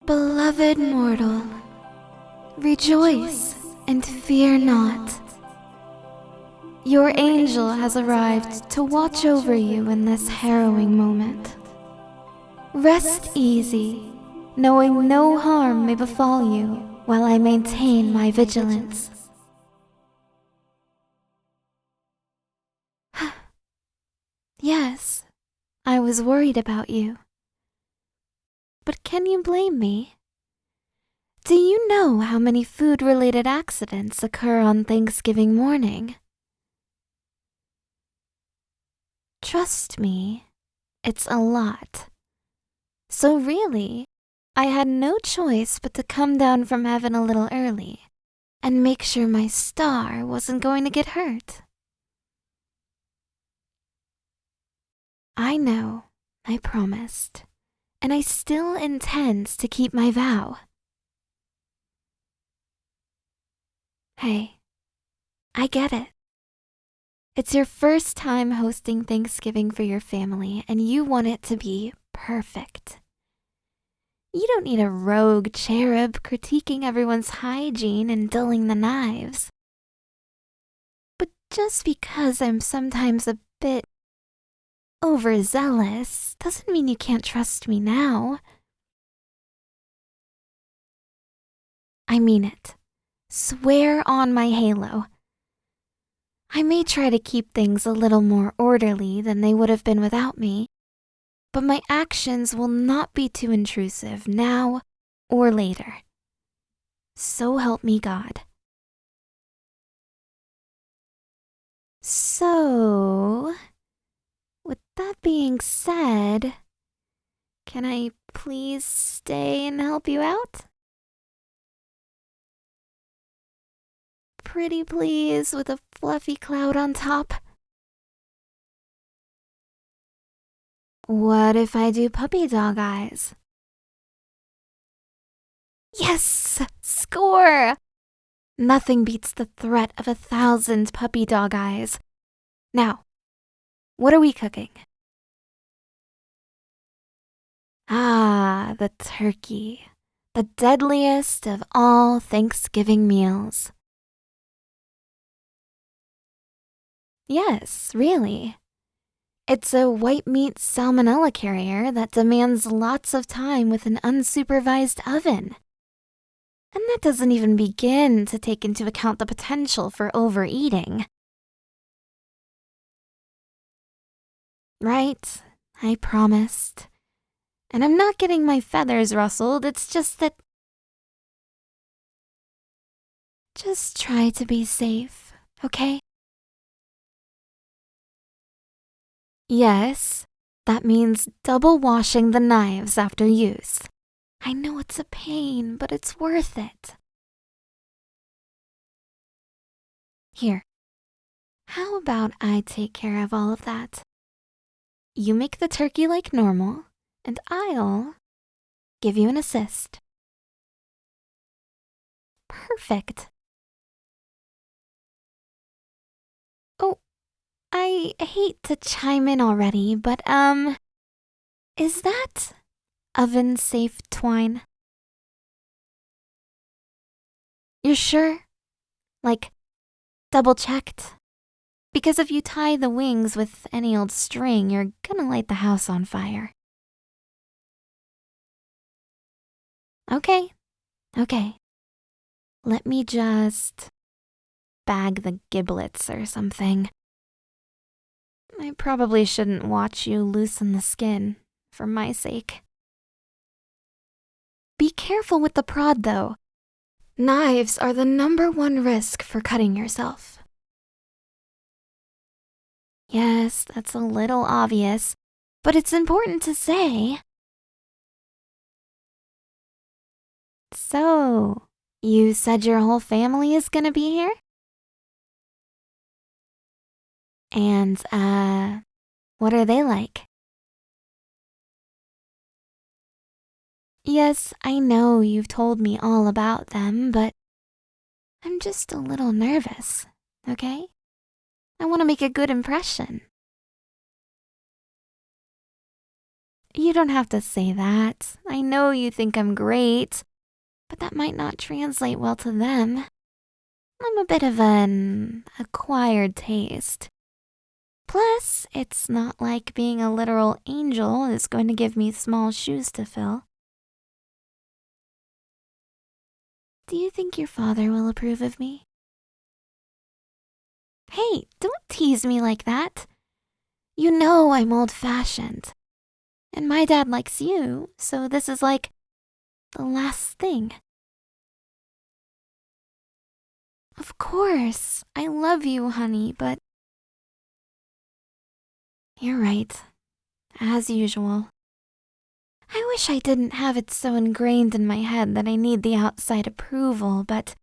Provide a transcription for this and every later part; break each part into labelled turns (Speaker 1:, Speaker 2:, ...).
Speaker 1: Beloved mortal, rejoice and fear not. Your angel has arrived to watch over you in this harrowing moment. Rest easy, knowing no harm may befall you while I maintain my vigilance. Yes, I was worried about you. But can you blame me? Do you know how many food-related accidents occur on Thanksgiving morning? Trust me, it's a lot. So really, I had no choice but to come down from heaven a little early and make sure my star wasn't going to get hurt. I know, I promised, and I still intend to keep my vow. Hey, I get it. It's your first time hosting Thanksgiving for your family, and you want it to be perfect. You don't need a rogue cherub critiquing everyone's hygiene and dulling the knives. But just because I'm sometimes a bit overzealous doesn't mean you can't trust me now. I mean it. Swear on my halo. I may try to keep things a little more orderly than they would have been without me, but my actions will not be too intrusive now or later. So help me God. So, with that being said, can I please stay and help you out? Pretty please with a fluffy cloud on top. What if I do puppy dog eyes? Yes! Score! Nothing beats the threat of 1,000 puppy dog eyes. Now, what are we cooking? Ah, the turkey. The deadliest of all Thanksgiving meals. Yes, really. It's a white meat salmonella carrier that demands lots of time with an unsupervised oven. And that doesn't even begin to take into account the potential for overeating. Right, I promised. And I'm not getting my feathers rustled, it's just that... Just try to be safe, okay? Yes, that means double washing the knives after use. I know it's a pain, but it's worth it. Here, how about I take care of all of that? You make the turkey like normal, and I'll give you an assist. Perfect. Oh, I hate to chime in already, but is that oven-safe twine? You're sure? Like, double-checked? Because if you tie the wings with any old string, you're gonna light the house on fire. Okay. Let me just bag the giblets or something. I probably shouldn't watch you loosen the skin, for my sake. Be careful with the prod, though. Knives are the #1 risk for cutting yourself. Yes, that's a little obvious, but it's important to say. So, you said your whole family is gonna be here? And, what are they like? Yes, I know you've told me all about them, but I'm just a little nervous, okay? I want to make a good impression. You don't have to say that. I know you think I'm great, but that might not translate well to them. I'm a bit of an acquired taste. Plus, it's not like being a literal angel is going to give me small shoes to fill. Do you think your father will approve of me? Hey, don't tease me like that. You know I'm old-fashioned. And my dad likes you, so this is like the last thing. Of course, I love you, honey, but... You're right, as usual. I wish I didn't have it so ingrained in my head that I need the outside approval, but...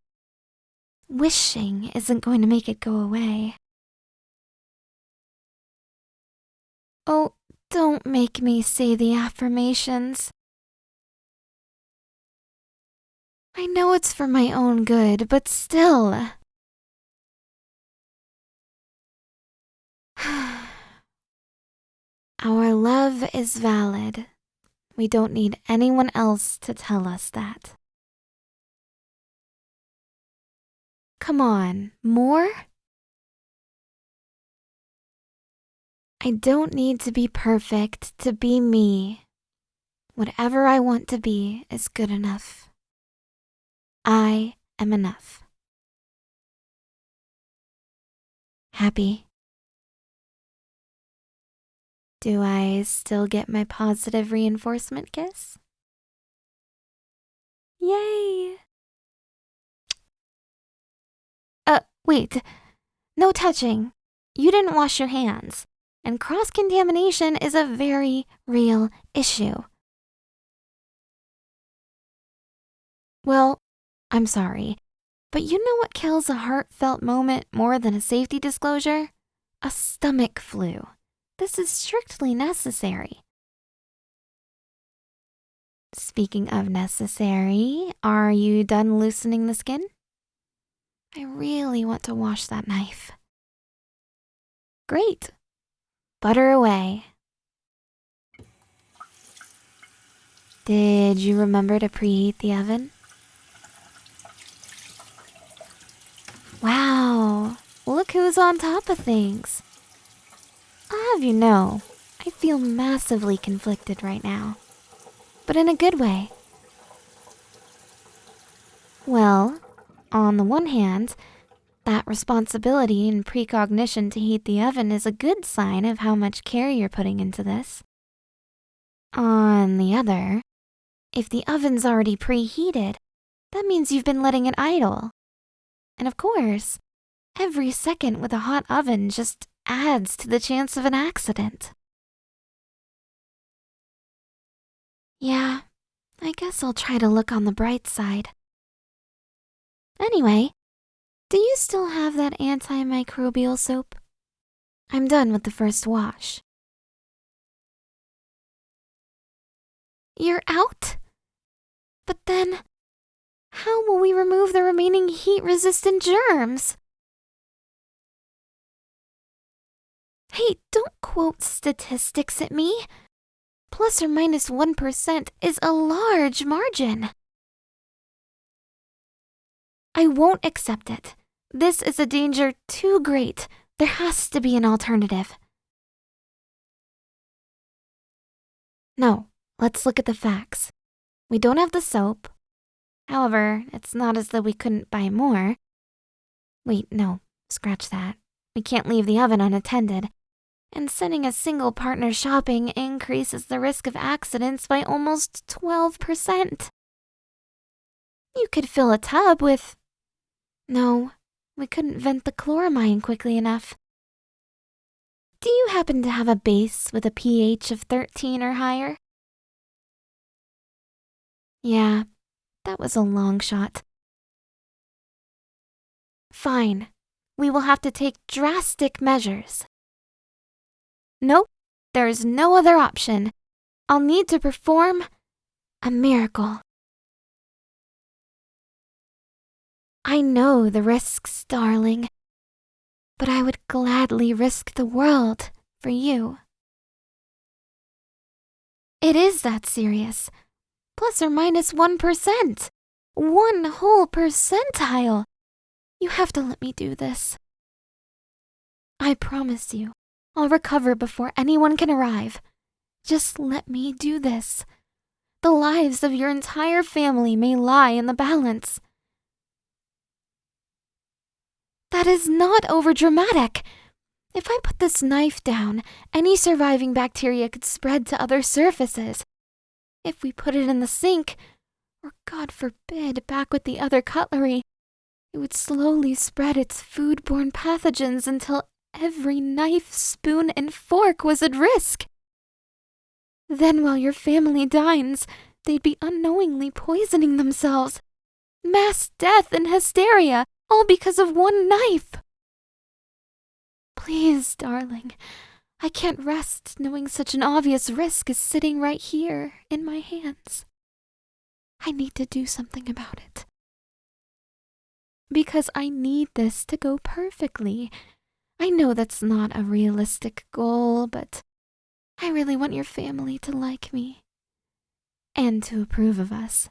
Speaker 1: wishing isn't going to make it go away. Oh, don't make me say the affirmations. I know it's for my own good, but still. Our love is valid. We don't need anyone else to tell us that. Come on, more? I don't need to be perfect to be me. Whatever I want to be is good enough. I am enough. Happy. Do I still get my positive reinforcement kiss? Yay! Wait. No touching. You didn't wash your hands. And cross-contamination is a very real issue. Well, I'm sorry, but you know what kills a heartfelt moment more than a safety disclosure? A stomach flu. This is strictly necessary. Speaking of necessary, are you done loosening the skin? I really want to wash that knife. Great. Butter away. Did you remember to preheat the oven? Wow, look who's on top of things. I'll have you know, I feel massively conflicted right now, but in a good way. Well, on the one hand, that responsibility and precognition to heat the oven is a good sign of how much care you're putting into this. On the other, if the oven's already preheated, that means you've been letting it idle. And of course, every second with a hot oven just adds to the chance of an accident. Yeah, I guess I'll try to look on the bright side. Anyway, do you still have that antimicrobial soap? I'm done with the first wash. You're out? But then, how will we remove the remaining heat-resistant germs? Hey, don't quote statistics at me. Plus or minus 1% is a large margin. I won't accept it. This is a danger too great. There has to be an alternative. No, let's look at the facts. We don't have the soap. However, it's not as though we couldn't buy more. Wait, no, scratch that. We can't leave the oven unattended. And sending a single partner shopping increases the risk of accidents by almost 12%. You could fill a tub with... No, we couldn't vent the chloramine quickly enough. Do you happen to have a base with a pH of 13 or higher? Yeah, that was a long shot. Fine, we will have to take drastic measures. Nope, there is no other option. I'll need to perform a miracle. I know the risks, darling, but I would gladly risk the world for you. It is that serious. Plus or minus 1%. 1 whole percentile. You have to let me do this. I promise you, I'll recover before anyone can arrive. Just let me do this. The lives of your entire family may lie in the balance. That is not overdramatic. If I put this knife down, any surviving bacteria could spread to other surfaces. If we put it in the sink, or God forbid, back with the other cutlery, it would slowly spread its foodborne pathogens until every knife, spoon, and fork was at risk. Then while your family dines, they'd be unknowingly poisoning themselves. Mass death and hysteria, all because of one knife. Please, darling, I can't rest knowing such an obvious risk is sitting right here in my hands. I need to do something about it. Because I need this to go perfectly. I know that's not a realistic goal, but I really want your family to like me. And to approve of us.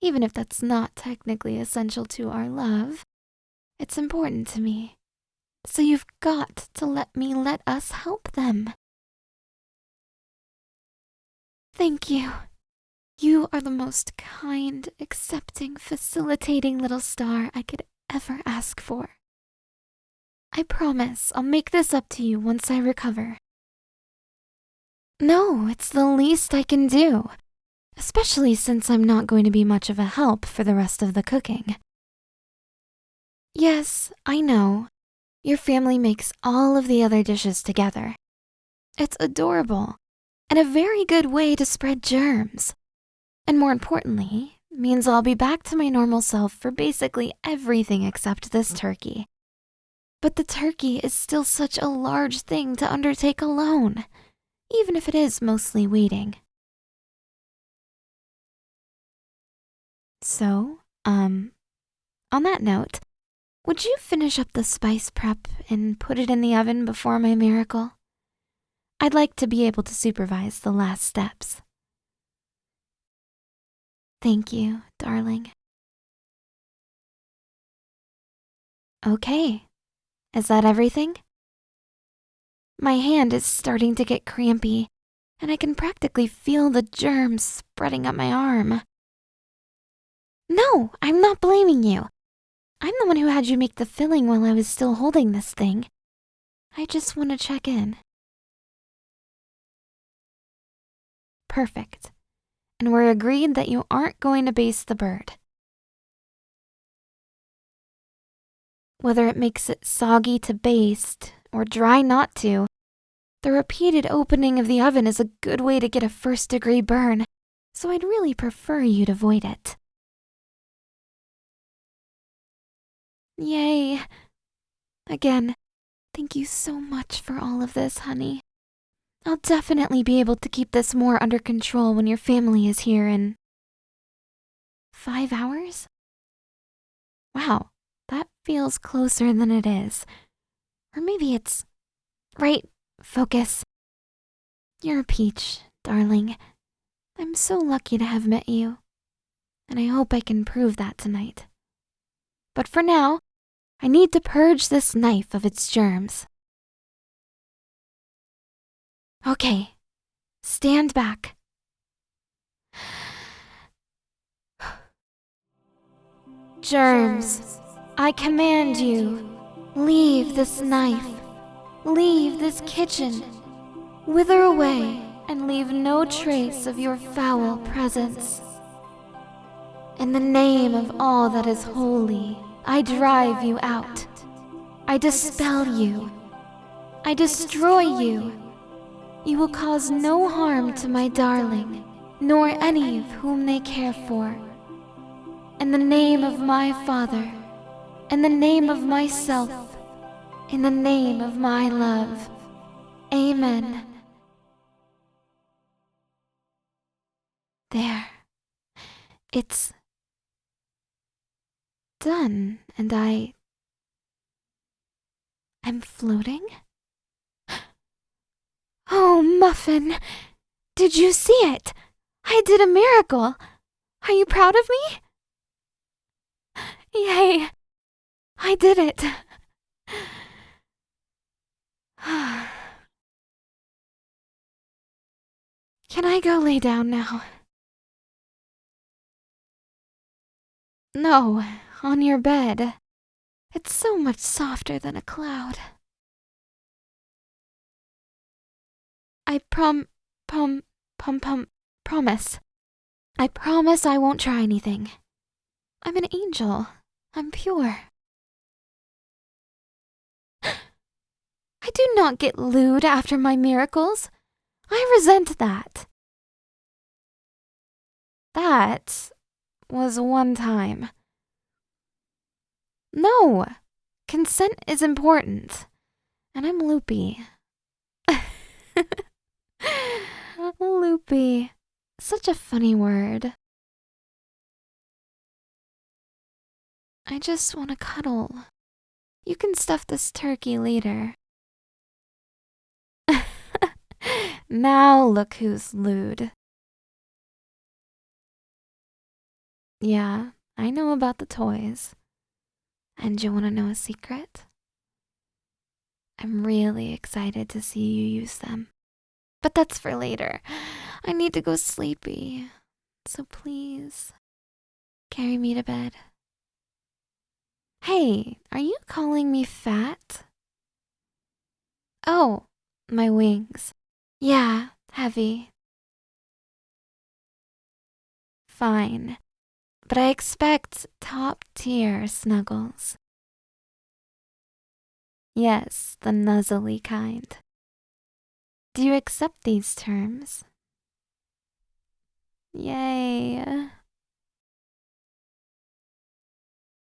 Speaker 1: Even if that's not technically essential to our love, it's important to me. So you've got to let me let us help them. Thank you. You are the most kind, accepting, facilitating little star I could ever ask for. I promise I'll make this up to you once I recover. No, it's the least I can do, especially since I'm not going to be much of a help for the rest of the cooking. Yes, I know. Your family makes all of the other dishes together. It's adorable, and a very good way to spread germs. And more importantly, means I'll be back to my normal self for basically everything except this turkey. But the turkey is still such a large thing to undertake alone, even if it is mostly waiting. So, on that note, would you finish up the spice prep and put it in the oven before my miracle? I'd like to be able to supervise the last steps. Thank you, darling. Okay, is that everything? My hand is starting to get crampy, and I can practically feel the germs spreading up my arm. No, I'm not blaming you. I'm the one who had you make the filling while I was still holding this thing. I just want to check in. Perfect. And we're agreed that you aren't going to baste the bird. Whether it makes it soggy to baste or dry not to, the repeated opening of the oven is a good way to get a first-degree burn, so I'd really prefer you to avoid it. Yay! Again, thank you so much for all of this, honey. I'll definitely be able to keep this more under control when your family is here in 5 hours? Wow, that feels closer than it is. Or maybe it's... Right, focus. You're a peach, darling. I'm so lucky to have met you. And I hope I can prove that tonight. But for now, I need to purge this knife of its germs. Okay, stand back. Germs, I command you, leave this knife, leave this kitchen, wither away and leave no trace of your foul presence. In the name of all that is holy, I drive you out. I dispel you. I destroy you. You will cause no harm to my darling, nor any of whom they care for. In the name of my Father, in the name of myself, in the name of my love. Amen. There. It's done, and I'm floating? Oh, Muffin! Did you see it? I did a miracle. Are you proud of me? Yay! I did it. Can I go lay down now? No, on your bed. It's so much softer than a cloud. I promise. I promise I won't try anything. I'm an angel. I'm pure. I do not get lewd after my miracles. I resent that. That was one time. No, consent is important. And I'm loopy. Loopy. Such a funny word. I just want to cuddle. You can stuff this turkey later. Now look who's lewd. Yeah, I know about the toys. And you want to know a secret? I'm really excited to see you use them. But that's for later. I need to go sleepy. So please, carry me to bed. Hey, are you calling me fat? Oh, my wings. Yeah, heavy. Fine. But I expect top-tier snuggles. Yes, the nuzzly kind. Do you accept these terms? Yay.